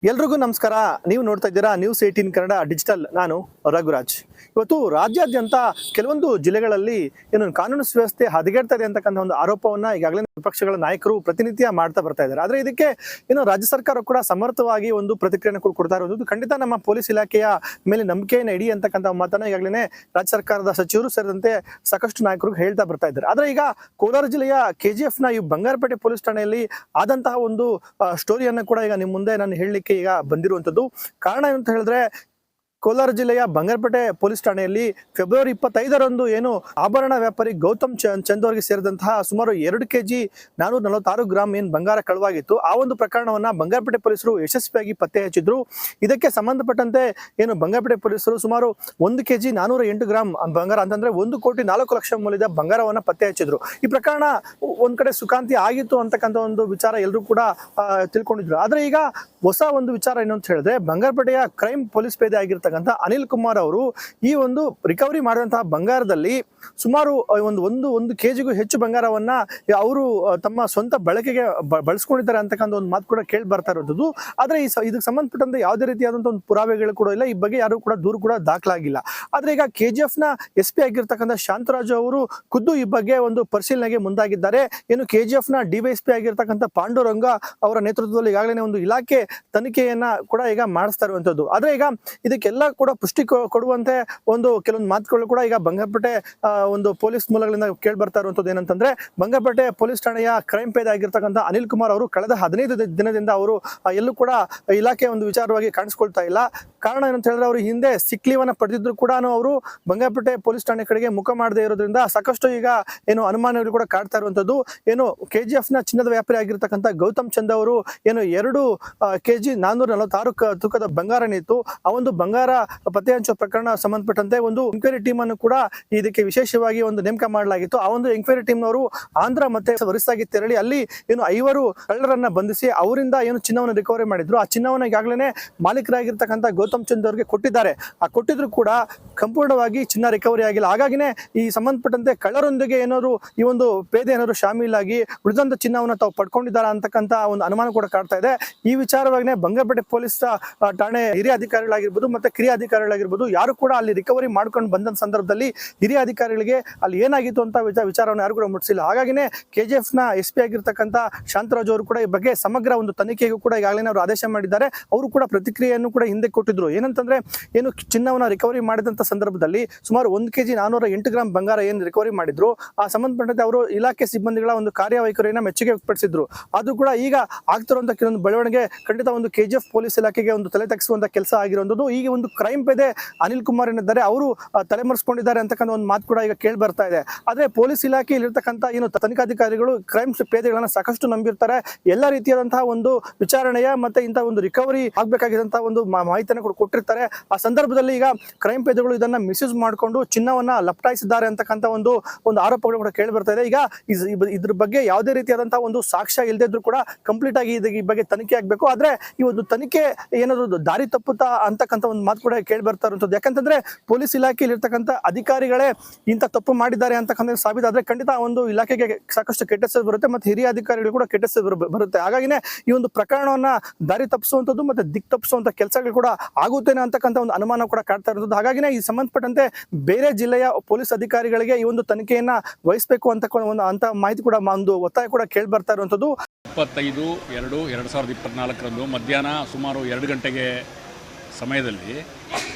ಎಲ್ರಿಗೂ ನಮಸ್ಕಾರ. ನೀವು ನೋಡ್ತಾ ಇದ್ದೀರಾ ನ್ಯೂಸ್ 18 ಕನ್ನಡ ಡಿಜಿಟಲ್. ನಾನು ರಘುರಾಜ್. ಇವತ್ತು ರಾಜ್ಯಾದ್ಯಂತ ಕೆಲವೊಂದು ಜಿಲ್ಲೆಗಳಲ್ಲಿ ಏನು ಕಾನೂನು ಸುವ್ಯವಸ್ಥೆ ಹದಗೆಡ್ತಾ ಇದೆ ಅಂತಕ್ಕಂಥ ಒಂದು ಆರೋಪವನ್ನ ಈಗಾಗಲೇ ವಿಪಕ್ಷಗಳ ನಾಯಕರು ಪ್ರತಿನಿತ್ಯ ಮಾಡ್ತಾ ಬರ್ತಾ ಇದ್ದಾರೆ. ಆದ್ರೆ ಇದಕ್ಕೆ ಏನು ರಾಜ್ಯ ಸರ್ಕಾರ ಕೂಡ ಸಮರ್ಥವಾಗಿ ಒಂದು ಪ್ರತಿಕ್ರಿಯೆಯನ್ನು ಕೊಡ್ತಾ ಇರೋದು ಖಂಡಿತ ನಮ್ಮ ಪೊಲೀಸ್ ಇಲಾಖೆಯ ಮೇಲೆ ನಂಬಿಕೆಯನ್ನು ಇಡಿ ಅಂತಕ್ಕಂಥ ಮಾತನ್ನ ಈಗಾಗಲೇ ರಾಜ್ಯ ಸರ್ಕಾರದ ಸಚಿವರು ಸೇರಿದಂತೆ ಸಾಕಷ್ಟು ನಾಯಕರು ಹೇಳ್ತಾ ಬರ್ತಾ ಇದ್ದಾರೆ. ಆದ್ರೆ ಈಗ ಕೋಲಾರ ಜಿಲ್ಲೆಯ KGF ನ ಈ ಬಂಗಾರಪೇಟೆ ಪೊಲೀಸ್ ಠಾಣೆಯಲ್ಲಿ ಆದಂತಹ ಒಂದು ಸ್ಟೋರಿಯನ್ನು ಕೂಡ ಈಗ ನಿಮ್ಮ ಮುಂದೆ ನಾನು ಹೇಳಲಿಕ್ಕೆ ಈಗ ಬಂದಿರುವಂತದ್ದು. ಕಾರಣ ಏನು ಅಂತ ಹೇಳಿದ್ರೆ, ಕೋಲಾರ ಜಿಲ್ಲೆಯ ಬಂಗಾರಪೇಟೆ ಪೊಲೀಸ್ ಠಾಣೆಯಲ್ಲಿ ಫೆಬ್ರವರಿ 25ರಂದು ಏನು ಆಭರಣ ವ್ಯಾಪಾರಿ ಗೌತಮ್ ಚಂದ್ ಅವರಿಗೆ ಸೇರಿದಂತಹ ಸುಮಾರು 2 kg 446 ಗ್ರಾಂ ಏನು ಬಂಗಾರ ಕಳುವಾಗಿತ್ತು. ಆ ಒಂದು ಪ್ರಕರಣವನ್ನ ಬಂಗಾರಪೇಟೆ ಪೊಲೀಸರು ಯಶಸ್ವಿಯಾಗಿ ಪತ್ತೆ ಹಚ್ಚಿದ್ರು. ಇದಕ್ಕೆ ಸಂಬಂಧಪಟ್ಟಂತೆ ಏನು ಬಂಗಾರಪೇಟೆ ಪೊಲೀಸರು ಸುಮಾರು 1 kg 408 ಗ್ರಾಂ ಬಂಗಾರ ಅಂತಂದ್ರೆ 1,04,00,000 ಮೌಲ್ಯದ ಬಂಗಾರವನ್ನ ಪತ್ತೆ ಹಚ್ಚಿದ್ರು. ಈ ಪ್ರಕರಣ ಒಂದ್ ಕಡೆ ಸುಖಾಂತಿ ಆಗಿತ್ತು ಅಂತಕ್ಕಂಥ ಒಂದು ವಿಚಾರ ಎಲ್ಲರೂ ಕೂಡ ತಿಳ್ಕೊಂಡಿದ್ರು. ಆದ್ರೆ ಈಗ ಹೊಸ ಒಂದು ವಿಚಾರ ಏನು ಅಂತ ಹೇಳಿದ್ರೆ, ಬಂಗಾರಪೇಟೆಯ ಕ್ರೈಮ್ ಪೊಲೀಸ್ ಪೇದೆ ಆಗಿರ್ತಕ್ಕಂಥ ಅನಿಲ್ ಕುಮಾರ್ ಅವರು ಈ ಒಂದು ರಿಕವರಿ ಮಾಡಿದಂತಹ ಬಂಗಾರದಲ್ಲಿ ಸುಮಾರು ಒಂದು ಕೆಜಿಗೂ ಹೆಚ್ಚು ಬಂಗಾರವನ್ನ ಅವರು ತಮ್ಮ ಸ್ವಂತ ಬಳಕೆಗೆ ಬಳಸ್ಕೊಂಡಿದ್ದಾರೆ ಅಂತಕ್ಕಂಥ ಒಂದು ಮಾತು ಕೂಡ ಕೇಳಿ ಬರ್ತಾ ಇರೋದು. ಆದ್ರೆ ಇದಕ್ಕೆ ಸಂಬಂಧಪಟ್ಟಂತೆ ಯಾವುದೇ ರೀತಿಯಾದಂತಹ ಒಂದು ಪುರಾವೆಗಳು ಕೂಡ ಇಲ್ಲ. ಈ ಬಗ್ಗೆ ಯಾರು ಕೂಡ ದೂರು ಕೂಡ ದಾಖಲಾಗಿಲ್ಲ. ಆದ್ರೆ ಈಗ KGF ನ SP ಆಗಿರ್ತಕ್ಕಂಥ ಶಾಂತರಾಜು ಅವರು ಖುದ್ದು ಈ ಬಗ್ಗೆ ಒಂದು ಪರಿಶೀಲನೆಗೆ ಮುಂದಾಗಿದ್ದಾರೆ. ಏನು KGF ನ DYSP ಆಗಿರ್ತಕ್ಕಂಥ ಪಾಂಡುರಂಗ ಅವರ ನೇತೃತ್ವದಲ್ಲಿ ಈಗಾಗಲೇ ಒಂದು ಇಲಾಖೆ ತನಿಖೆಯನ್ನ ಕೂಡ ಈಗ ಮಾಡಿಸ್ತಾ ಇರುವಂತದ್ದು. ಆದ್ರೆ ಈಗ ಇದಕ್ಕೆಲ್ಲ ಕೂಡ ಪುಷ್ಟಿ ಕೊಡುವಂತೆ ಕೆಲವೊಂದು ಮಾತುಗಳು ಕೂಡ ಈಗ ಬಂಗಾರಪೇಟೆ ಒಂದು ಪೊಲೀಸ್ ಮೂಲಗಳಿಂದ ಕೇಳಿ ಬರ್ತಾ ಇರುವಂತದ್ದು. ಏನಂತಂದ್ರೆ, ಬಂಗಾರಪೇಟೆ ಪೊಲೀಸ್ ಠಾಣೆಯ ಕ್ರೈಮ್ ಪೇದೆ ಆಗಿರ್ತಕ್ಕಂಥ ಅನಿಲ್ ಕುಮಾರ್ ಅವರು ಕಳೆದ 15 ದಿನದಿಂದ ಅವರು ಎಲ್ಲೂ ಕೂಡ ಇಲಾಖೆ ಒಂದು ವಿಚಾರವಾಗಿ ಕಾಣಿಸ್ಕೊಳ್ತಾ ಇಲ್ಲ. ಕಾರಣ ಏನಂತ ಹೇಳಿದ್ರೆ, ಅವರು ಹಿಂದೆ ಸಿಕ್ ಲೀವ್ ಅನ್ನ ಪಡೆದಿದ್ರು ಕೂಡ ಅವರು ಬಂಗಾರಪೇಟೆ ಪೊಲೀಸ್ ಠಾಣೆ ಕಡೆಗೆ ಮುಖ ಮಾಡದೇ ಇರೋದ್ರಿಂದ ಸಾಕಷ್ಟು ಈಗ ಏನು ಅನುಮಾನಗಳು ಕೂಡ ಕಾಡ್ತಾ ಇರುವಂತದ್ದು. ಏನು KGF ನ ಚಿನ್ನದ ವ್ಯಾಪಾರಿ ಆಗಿರ್ತಕ್ಕಂಥ ಗೌತಮ್ ಚಂದ್ ಅವರು ಏನು 2 kg 446 ತೂಕದ ಬಂಗಾರ ನಿಂತು ಆ ಒಂದು ಬಂಗಾರ ಪತ್ತೆ ಹಚ್ಚುವ ಪ್ರಕರಣ ಸಂಬಂಧಪಟ್ಟಂತೆ ಒಂದು ಎಂಕ್ವೈರಿ ಟೀಮ್ ಅನ್ನು ಕೂಡ ಇದಕ್ಕೆ ವಿಶೇಷವಾಗಿ ಒಂದು ನೇಮಕ ಮಾಡಲಾಗಿತ್ತು. ಆ ಒಂದು ಎಂಕ್ವೈರಿ ಟೀಮ್ ನವರು ಆಂಧ್ರ ಮತ್ತೆ ಒರಿಸ್ಸಾಗೆ ತೆರಳಿ ಅಲ್ಲಿ ಏನು 5 ಕಳ್ಳರನ್ನ ಬಂಧಿಸಿ ಅವರಿಂದ ಏನು ಚಿನ್ನವನ್ನು ರಿಕವರಿ ಮಾಡಿದ್ರು. ಆ ಚಿನ್ನವನ್ನು ಈಗಾಗಲೇ ಮಾಲೀಕರಾಗಿರ್ತಕ್ಕಂಥ ಗೌತಮ್ ಚಂದ್ ಅವರಿಗೆ ಕೊಟ್ಟಿದ್ದಾರೆ. ಆ ಕೊಟ್ಟಿದ್ರು ಕೂಡ ಸಂಪೂರ್ಣವಾಗಿ ಚಿನ್ನ ರಿಕವರಿ ಆಗಿಲ್ಲ. ಹಾಗಾಗಿನೇ ಈ ಸಂಬಂಧಪಟ್ಟಂತೆ ಕಳ್ಳರೊಂದಿಗೆ ಏನಾದ್ರು ಈ ಒಂದು ಪೇದೆ ಏನಾದ್ರು ಶಾಮೀಲಾಗಿ ಉಳಿದಂತ ಚಿನ್ನವನ್ನು ತಾವು ಪಡ್ಕೊಂಡಿದ್ದಾರೆ ಅಂತಕ್ಕಂಥ ಒಂದು ಅನುಮಾನ ಕೂಡ ಕಾಡ್ತಾ ಇದೆ. ಈ ವಿಚಾರವಾಗಿ ಬಂಗಾರಪೇಟೆ ಪೊಲೀಸ್ ಠಾಣೆ ಹಿರಿಯ ಅಧಿಕಾರಿಗಳಾಗಿರ್ಬೋದು ಮತ್ತೆ ಕಿರಿಯ ಅಧಿಕಾರಿಗಳಾಗಿರ್ಬೋದು ಯಾರು ಕೂಡ ಅಲ್ಲಿ ರಿಕವರಿ ಮಾಡ್ಕೊಂಡು ಬಂದ ಸಂದರ್ಭದಲ್ಲಿ ಹಿರಿಯ ಅಧಿಕಾರಿಗಳಿಗೆ ಅಲ್ಲಿ ಏನಾಗಿತ್ತು ಅಂತ ವಿಚಾರವನ್ನು ಯಾರು ಕೂಡ ಮುಟ್ಟಿಸಿಲ್ಲ. ಹಾಗಾಗಿನೇ KGF ನ SP ಆಗಿರ್ತಕ್ಕಂಥ ಶಾಂತರಾಜ್ ಅವರು ಕೂಡ ಈ ಬಗ್ಗೆ ಸಮಗ್ರ ಒಂದು ತನಿಖೆಗೂ ಕೂಡ ಈಗಾಗಲೇ ಅವರು ಆದೇಶ ಮಾಡಿದ್ದಾರೆ. ಅವರು ಕೂಡ ಪ್ರತಿಕ್ರಿಯೆಯನ್ನು ಕೂಡ ಹಿಂದೆ ಕೊಟ್ಟಿದ್ರು. ಏನಂತಂದ್ರೆ, ಏನು ಚಿನ್ನವನ್ನ ರಿಕವರಿ ಮಾಡಿದಂತ ಸಂದರ್ಭದಲ್ಲಿ ಸುಮಾರು 1 kg 408 ಗ್ರಾಂ ಬಂಗಾರ ಏನು ರಿಕವರಿ ಮಾಡಿದ್ರು, ಆ ಸಂಬಂಧಪಟ್ಟಂತೆ ಅವರು ಇಲಾಖೆ ಸಿಬ್ಬಂದಿಗಳ ಒಂದು ಕಾರ್ಯವೈಖರಿಯನ್ನ ಮೆಚ್ಚುಗೆ ವ್ಯಕ್ತಪಡಿಸಿದ್ರು. ಅದು ಕೂಡ ಈಗ ಆಗ್ತಿರುವಂತಹ ಕೆಲವೊಂದು ಬೆಳವಣಿಗೆ ಖಂಡಿತ ಒಂದು KGF ಪೊಲೀಸ್ ಇಲಾಖೆಗೆ ಒಂದು ತಲೆ ತಗ್ಗಿಸುವಂತ ಕೆಲಸ ಆಗಿರುವಂತದ್ದು. ಈಗ ಒಂದು ಕ್ರೈಮ್ ಪೇದೆ ಅನಿಲ್ ಕುಮಾರ್ ಏನಿದ್ದಾರೆ ಅವರು ತಲೆಮರೆಸ್ಕೊಂಡಿದ್ದಾರೆ ಅಂತಕ್ಕಂಥ ಒಂದು ಮಾತು ಕೂಡ ಈಗ ಕೇಳಿ ಬರ್ತಾ ಇದೆ. ಆದ್ರೆ ಪೊಲೀಸ್ ಇಲಾಖೆಯಲ್ಲಿ ಇರ್ತಕ್ಕಂಥ ಏನು ತನಿಖಾಧಿಕಾರಿಗಳು ಕ್ರೈಮ್ ಪೇದೆಗಳನ್ನ ಸಾಕಷ್ಟು ನಂಬಿರ್ತಾರೆ. ಎಲ್ಲ ರೀತಿಯಾದಂತಹ ಒಂದು ವಿಚಾರಣೆಯ ಮತ್ತೆ ಇಂತಹ ಒಂದು ರಿಕವರಿ ಆಗ್ಬೇಕಾಗಿದ್ದಂತಹ ಒಂದು ಮಾಹಿತಿಯನ್ನು ಕೂಡ ಕೊಟ್ಟಿರ್ತಾರೆ. ಆ ಸಂದರ್ಭದಲ್ಲಿ ಈಗ ಕ್ರೈಮ್ ಪೇದೆಗಳು ಇದನ್ನ ಮಿಸ್ಯೂಸ್ ಮಾಡಿಕೊಂಡು ಚಿನ್ನವನ್ನ ಲಪಟಾಯಿಸಿದ್ದಾರೆ ಅಂತಕ್ಕಂಥ ಒಂದು ಆರೋಪಗಳು ಕೂಡ ಕೇಳಿ ಬರ್ತಾ ಇದೆ. ಈಗ ಇದ್ರ ಬಗ್ಗೆ ಯಾವುದೇ ರೀತಿಯಾದಂತಹ ಒಂದು ಸಾಕ್ಷ್ಯ ಇಲ್ಲದೆ ಇದ್ರೂ ಕೂಡ ಕಂಪ್ಲೀಟ್ ಆಗಿ ಈ ಬಗ್ಗೆ ತನಿಖೆ ಆಗ್ಬೇಕು. ಆದ್ರೆ ಈ ಒಂದು ತನಿಖೆ ಏನಾದ್ರು ದಾರಿ ತಪ್ಪುತ್ತಾ ಅಂತಕ್ಕಂಥ ಒಂದು ಮಾತು ಕೂಡ ಕೇಳಿ ಬರ್ತಾ ಇರುವಂತದ್ದು. ಯಾಕಂತಂದ್ರೆ ಪೊಲೀಸ್ ಇಲಾಖೆಯಲ್ಲಿ ಇರ್ತಕ್ಕಂಥ ಅಧಿಕಾರಿಗಳೇ ಇಂಥ ತಪ್ಪು ಮಾಡಿದ್ದಾರೆ ಅಂತಕ್ಕಂಥ ಸಾಬೀತಾದ್ರೆ ಖಂಡಿತ ಒಂದು ಇಲಾಖೆಗೆ ಸಾಕಷ್ಟು ಕೆಟ್ಟ ಹೆಸರು ಬರುತ್ತೆ ಮತ್ತೆ ಹಿರಿಯ ಅಧಿಕಾರಿಗಳು ಕೂಡ ಕೆಟ್ಟ ಹೆಸರು ಬರುತ್ತೆ. ಹಾಗಾಗಿನೇ ಈ ಒಂದು ಪ್ರಕರಣವನ್ನ ದಾರಿ ತಪ್ಪಿಸುವಂತದ್ದು ಮತ್ತೆ ದಿಕ್ ತಪ್ಪಿಸುವಂತ ಕೆಲಸಗಳು ಕೂಡ ಆಗುತ್ತೇನೆ ಅಂತಕ್ಕಂಥ ಒಂದು ಅನುಮಾನ ಕೂಡ ಕಾಡ್ತಾ ಇರುವಂತದ್ದು. ಹಾಗಾಗಿನೇ ಈ ಸಂಬಂಧಪಟ್ಟಂತೆ ಬೇರೆ ಜಿಲ್ಲೆಯ ಪೊಲೀಸ್ ಅಧಿಕಾರಿಗಳಿಗೆ ಈ ಒಂದು ತನಿಖೆಯನ್ನ ವಹಿಸಬೇಕು ಅಂತ ಮಾಹಿತಿ ಕೂಡ ಒಂದು ಒತ್ತಾಯ ಕೂಡ ಕೇಳಿ ಬರ್ತಾ ಇರುವಂತದ್ದು. 25/2/2024 ಮಧ್ಯಾಹ್ನ ಸುಮಾರು 2 ಗಂಟೆಗೆ ಸಮಯದಲ್ಲಿ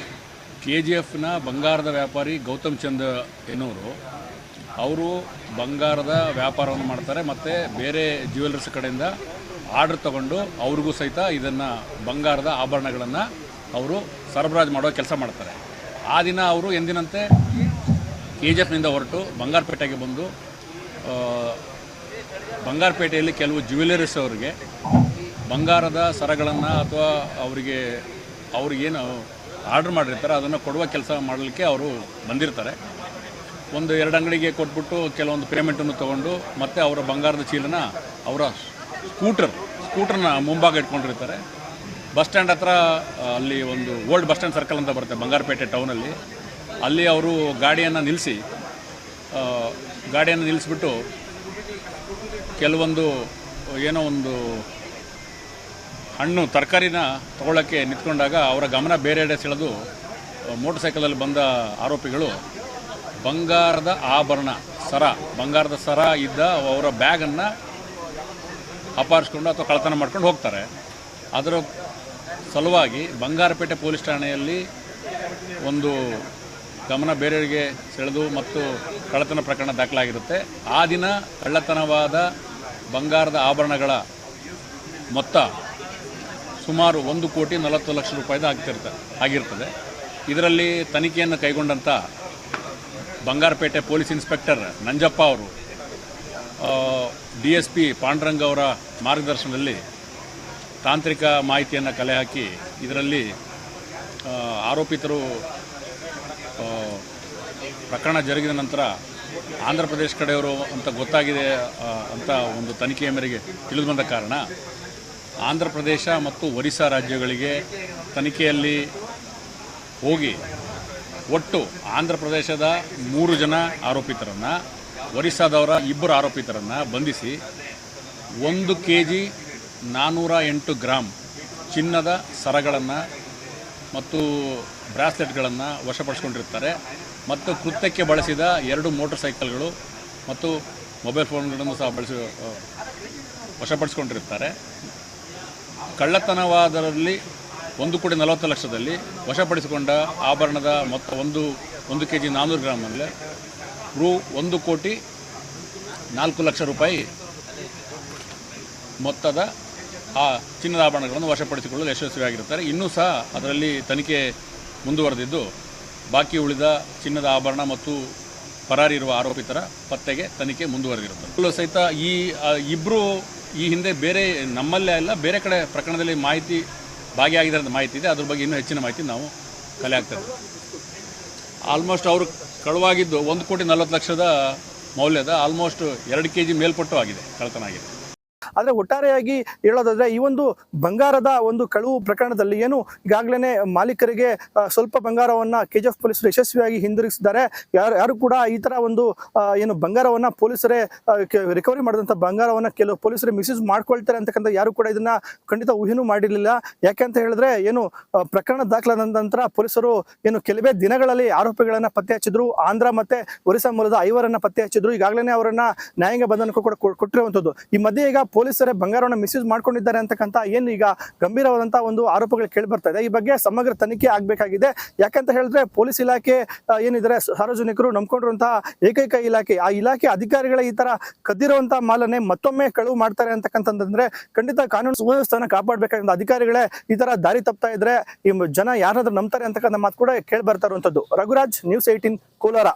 KGF ನ ಬಂಗಾರದ ವ್ಯಾಪಾರಿ ಗೌತಮ್ ಚಂದ್ ಎನ್ನುವರು ಅವರು ಬಂಗಾರದ ವ್ಯಾಪಾರವನ್ನು ಮಾಡ್ತಾರೆ ಮತ್ತು ಬೇರೆ ಜ್ಯುವೆಲ್ಲರ್ಸ್ ಕಡೆಯಿಂದ ಆರ್ಡರ್ ತಗೊಂಡು ಅವ್ರಿಗೂ ಸಹಿತ ಇದನ್ನು ಬಂಗಾರದ ಆಭರಣಗಳನ್ನು ಅವರು ಸರಬರಾಜು ಮಾಡೋ ಕೆಲಸ ಮಾಡ್ತಾರೆ. ಆ ದಿನ ಅವರು ಎಂದಿನಂತೆ KGF ನಿಂದ ಹೊರಟು ಬಂಗಾರಪೇಟೆಗೆ ಬಂದು ಬಂಗಾರಪೇಟೆಯಲ್ಲಿ ಕೆಲವು ಜ್ಯುವೆಲ್ಲರೀಸ್ ಅವರಿಗೆ ಬಂಗಾರದ ಸರಗಳನ್ನು ಅಥವಾ ಅವ್ರಿಗೇನು ಆರ್ಡ್ರ್ ಮಾಡಿರ್ತಾರೆ ಅದನ್ನು ಕೊಡುವ ಕೆಲಸ ಮಾಡಲಿಕ್ಕೆ ಅವರು ಬಂದಿರ್ತಾರೆ. 1-2 ಅಂಗಡಿಗೆ ಕೊಟ್ಬಿಟ್ಟು ಕೆಲವೊಂದು ಪೇಮೆಂಟನ್ನು ತೊಗೊಂಡು ಮತ್ತು ಅವರ ಬಂಗಾರದ ಚೀಲನ ಅವರ ಸ್ಕೂಟರ್ನ ಮುಂಭಾಗ ಇಟ್ಕೊಂಡಿರ್ತಾರೆ. ಬಸ್ ಸ್ಟ್ಯಾಂಡ್ ಹತ್ರ ಅಲ್ಲಿ ಒಂದು ಓಲ್ಡ್ ಬಸ್ ಸ್ಟ್ಯಾಂಡ್ ಸರ್ಕಲ್ ಅಂತ ಬರುತ್ತೆ ಬಂಗಾರಪೇಟೆ ಟೌನಲ್ಲಿ. ಅಲ್ಲಿ ಅವರು ಗಾಡಿಯನ್ನು ನಿಲ್ಲಿಸ್ಬಿಟ್ಟು ಕೆಲವೊಂದು ಏನೋ ಒಂದು ಹಣ್ಣು ತರಕಾರಿನ ತಗೊಳ್ಳೋಕ್ಕೆ ನಿಂತ್ಕೊಂಡಾಗ ಅವರ ಗಮನ ಬೇರೆಡೆ ಸೆಳೆದು ಮೋಟರ್ ಸೈಕಲಲ್ಲಿ ಬಂದ ಆರೋಪಿಗಳು ಬಂಗಾರದ ಆಭರಣ ಬಂಗಾರದ ಸರ ಇದ್ದ ಅವರ ಬ್ಯಾಗನ್ನು ಅಪಹರಿಸ್ಕೊಂಡು ಅಥವಾ ಕಳ್ಳತನ ಮಾಡ್ಕೊಂಡು ಹೋಗ್ತಾರೆ. ಅದರ ಸಲುವಾಗಿ ಬಂಗಾರಪೇಟೆ ಪೊಲೀಸ್ ಠಾಣೆಯಲ್ಲಿ ಒಂದು ಗಮನ ಬೇರೆಯವರಿಗೆ ಸೆಳೆದು ಮತ್ತು ಕಳ್ಳತನ ಪ್ರಕರಣ ದಾಖಲಾಗಿರುತ್ತೆ. ಆ ದಿನ ಕಳ್ಳತನವಾದ ಬಂಗಾರದ ಆಭರಣಗಳ ಮೊತ್ತ ಸುಮಾರು 1,40,00,000 ರೂಪಾಯಿದು ಆಗಿರ್ತದೆ. ಇದರಲ್ಲಿ ತನಿಖೆಯನ್ನು ಕೈಗೊಂಡಂಥ ಬಂಗಾರಪೇಟೆ ಪೊಲೀಸ್ ಇನ್ಸ್ಪೆಕ್ಟರ್ ನಂಜಪ್ಪ ಅವರು DSP ಪಾಂಡುರಂಗ ಅವರ ಮಾರ್ಗದರ್ಶನದಲ್ಲಿ ತಾಂತ್ರಿಕ ಮಾಹಿತಿಯನ್ನು ಕಲೆ ಹಾಕಿ ಇದರಲ್ಲಿ ಆರೋಪಿತರು ಪ್ರಕರಣ ಜರುಗಿದ ನಂತರ ಆಂಧ್ರ ಪ್ರದೇಶ ಕಡೆಯವರು ಅಂತ ಗೊತ್ತಾಗಿದೆ ಅಂತ ಒಂದು ತನಿಖೆಯ ಮೇರೆಗೆ ತಿಳಿದು ಬಂದ ಕಾರಣ ಆಂಧ್ರ ಪ್ರದೇಶ ಮತ್ತು ಒರಿಸ್ಸಾ ರಾಜ್ಯಗಳಿಗೆ ತನಿಖೆಯಲ್ಲಿ ಹೋಗಿ ಒಟ್ಟು ಆಂಧ್ರ ಪ್ರದೇಶದ 3 ಜನ ಆರೋಪಿತರನ್ನು, ಒರಿಸ್ಸಾದವರ 2 ಆರೋಪಿತರನ್ನು ಬಂಧಿಸಿ 1 kg 408 ಗ್ರಾಂ ಚಿನ್ನದ ಸರಗಳನ್ನು ಮತ್ತು ಬ್ರಾಸ್ಲೆಟ್ಗಳನ್ನು ವಶಪಡಿಸ್ಕೊಂಡಿರ್ತಾರೆ. ಮತ್ತು ಕೃತ್ಯಕ್ಕೆ ಬಳಸಿದ 2 ಮೋಟರ್ ಸೈಕಲ್ಗಳು ಮತ್ತು ಮೊಬೈಲ್ ಫೋನ್ಗಳನ್ನು ಸಹ ವಶಪಡಿಸ್ಕೊಂಡಿರ್ತಾರೆ. ಕಳ್ಳತನವಾದರಲ್ಲಿ 1,40,00,000ದಲ್ಲಿ ವಶಪಡಿಸಿಕೊಂಡ ಆಭರಣದ ಮೊತ್ತ 1 kg 400 ಗ್ರಾಮಲ್ಲಿ ರು 1,04,00,000 ರೂಪಾಯಿ ಮೊತ್ತದ ಆ ಚಿನ್ನದ ಆಭರಣಗಳನ್ನು ವಶಪಡಿಸಿಕೊಳ್ಳಲು ಯಶಸ್ವಿಯಾಗಿರುತ್ತಾರೆ. ಇನ್ನೂ ಸಹ ಅದರಲ್ಲಿ ತನಿಖೆ ಮುಂದುವರೆದಿದ್ದು ಬಾಕಿ ಉಳಿದ ಚಿನ್ನದ ಆಭರಣ ಮತ್ತು ಪರಾರಿ ಇರುವ ಆರೋಪಿತರ ಪತ್ತೆಗೆ ತನಿಖೆ ಮುಂದುವರೆದಿರುತ್ತದೆ. ಸಹಿತ ಈ ಇಬ್ಬರು ಈ ಹಿಂದೆ ಬೇರೆ ನಮ್ಮಲ್ಲೇ ಅಲ್ಲ ಬೇರೆ ಕಡೆ ಪ್ರಕರಣದಲ್ಲಿ ಮಾಹಿತಿ ಭಾಗಿಯಾಗಿದ್ದಾರೆ ಮಾಹಿತಿ ಇದೆ. ಅದ್ರ ಬಗ್ಗೆ ಇನ್ನೂ ಹೆಚ್ಚಿನ ಮಾಹಿತಿ ನಾವು ಕಲೆ ಆಗ್ತದೆ. ಆಲ್ಮೋಸ್ಟ್ ಅವರು ಕಳುವಾಗಿದ್ದು 1,40,00,000 ಮೌಲ್ಯದ ಆಲ್ಮೋಸ್ಟ್ 2 kg ಮೇಲ್ಪಟ್ಟು ಆಗಿದೆ, ಕಳ್ಳತನ ಆಗಿದೆ. ಆದರೆ ಒಟ್ಟಾರೆಯಾಗಿ ಹೇಳೋದಾದ್ರೆ ಈ ಒಂದು ಬಂಗಾರದ ಒಂದು ಕಳುವು ಪ್ರಕರಣದಲ್ಲಿ ಏನು ಈಗಾಗಲೇ ಮಾಲೀಕರಿಗೆ ಸ್ವಲ್ಪ ಬಂಗಾರವನ್ನ KGF ಪೊಲೀಸರು ಯಶಸ್ವಿಯಾಗಿ ಹಿಂದಿರುಗಿಸಿದ್ದಾರೆ. ಯಾರು ಕೂಡ ಈ ತರ ಒಂದು ಏನು ಬಂಗಾರವನ್ನ ಪೊಲೀಸರೇ ರಿಕವರಿ ಮಾಡಿದಂಥ ಬಂಗಾರವನ್ನ ಕೆಲವು ಪೊಲೀಸರೇ ಮಿಸ್ಯೂಸ್ ಮಾಡ್ಕೊಳ್ತಾರೆ ಅಂತಕ್ಕಂಥ ಯಾರು ಕೂಡ ಇದನ್ನ ಖಂಡಿತ ಊಹೆನೂ ಮಾಡಿರಲಿಲ್ಲ. ಯಾಕೆಂತ ಹೇಳಿದ್ರೆ ಏನು ಪ್ರಕರಣ ದಾಖಲಾದ ನಂತರ ಪೊಲೀಸರು ಏನು ಕೆಲವೇ ದಿನಗಳಲ್ಲಿ ಆರೋಪಿಗಳನ್ನ ಪತ್ತೆ ಹಚ್ಚಿದ್ರು. ಆಂಧ್ರ ಮತ್ತೆ ಒರಿಸ್ಸಾ ಮೂಲದ 5 ಪತ್ತೆ ಹಚ್ಚಿದ್ರು. ಈಗಾಗಲೇ ಅವರನ್ನ ನ್ಯಾಯಾಂಗ ಬಂಧನಕ್ಕೂ ಕೂಡ ಕೊಟ್ಟಿರುವಂಥದ್ದು. ಈ ಮಧ್ಯೆ ಈಗ ಪೊಲೀಸರೇ ಬಂಗಾರವನ್ನು ಮಿಸ್ಯೂಸ್ ಮಾಡ್ಕೊಂಡಿದ್ದಾರೆ ಅಂತಕ್ಕಂಥ ಏನು ಈಗ ಗಂಭೀರವಾದಂತಹ ಒಂದು ಆರೋಪಗಳು ಕೇಳಿ ಬರ್ತಾ ಇದೆ. ಈ ಬಗ್ಗೆ ಸಮಗ್ರ ತನಿಖೆ ಆಗಬೇಕಾಗಿದೆ. ಯಾಕಂತ ಹೇಳಿದ್ರೆ ಪೊಲೀಸ್ ಇಲಾಖೆ ಏನಿದ್ರೆ ಸಾರ್ವಜನಿಕರು ನಂಬ್ಕೊಂಡಿರುವಂತಹ ಏಕೈಕ ಇಲಾಖೆ, ಆ ಇಲಾಖೆ ಅಧಿಕಾರಿಗಳ ಈ ತರ ಕದ್ದಿರುವಂತಹ ಮಾಲನ್ನೇ ಮತ್ತೊಮ್ಮೆ ಕಳುವು ಮಾಡ್ತಾರೆ ಅಂತಕ್ಕಂಥದ್ದಂದ್ರೆ ಖಂಡಿತ ಕಾನೂನು ಸುವ್ಯವಸ್ಥೆನ ಕಾಪಾಡಬೇಕಾದ ಅಧಿಕಾರಿಗಳೇ ಈ ತರ ದಾರಿ ತಪ್ತಾ ಇದ್ರೆ ಈ ಜನ ಯಾರಾದ್ರೂ ನಂಬ್ತಾರೆ ಅಂತಕ್ಕಂಥ ಮಾತು ಕೂಡ ಕೇಳಿ ಬರ್ತಾ ಇರುವಂತದ್ದು. ರಘುರಾಜ್, News 18, ಕೋಲಾರ.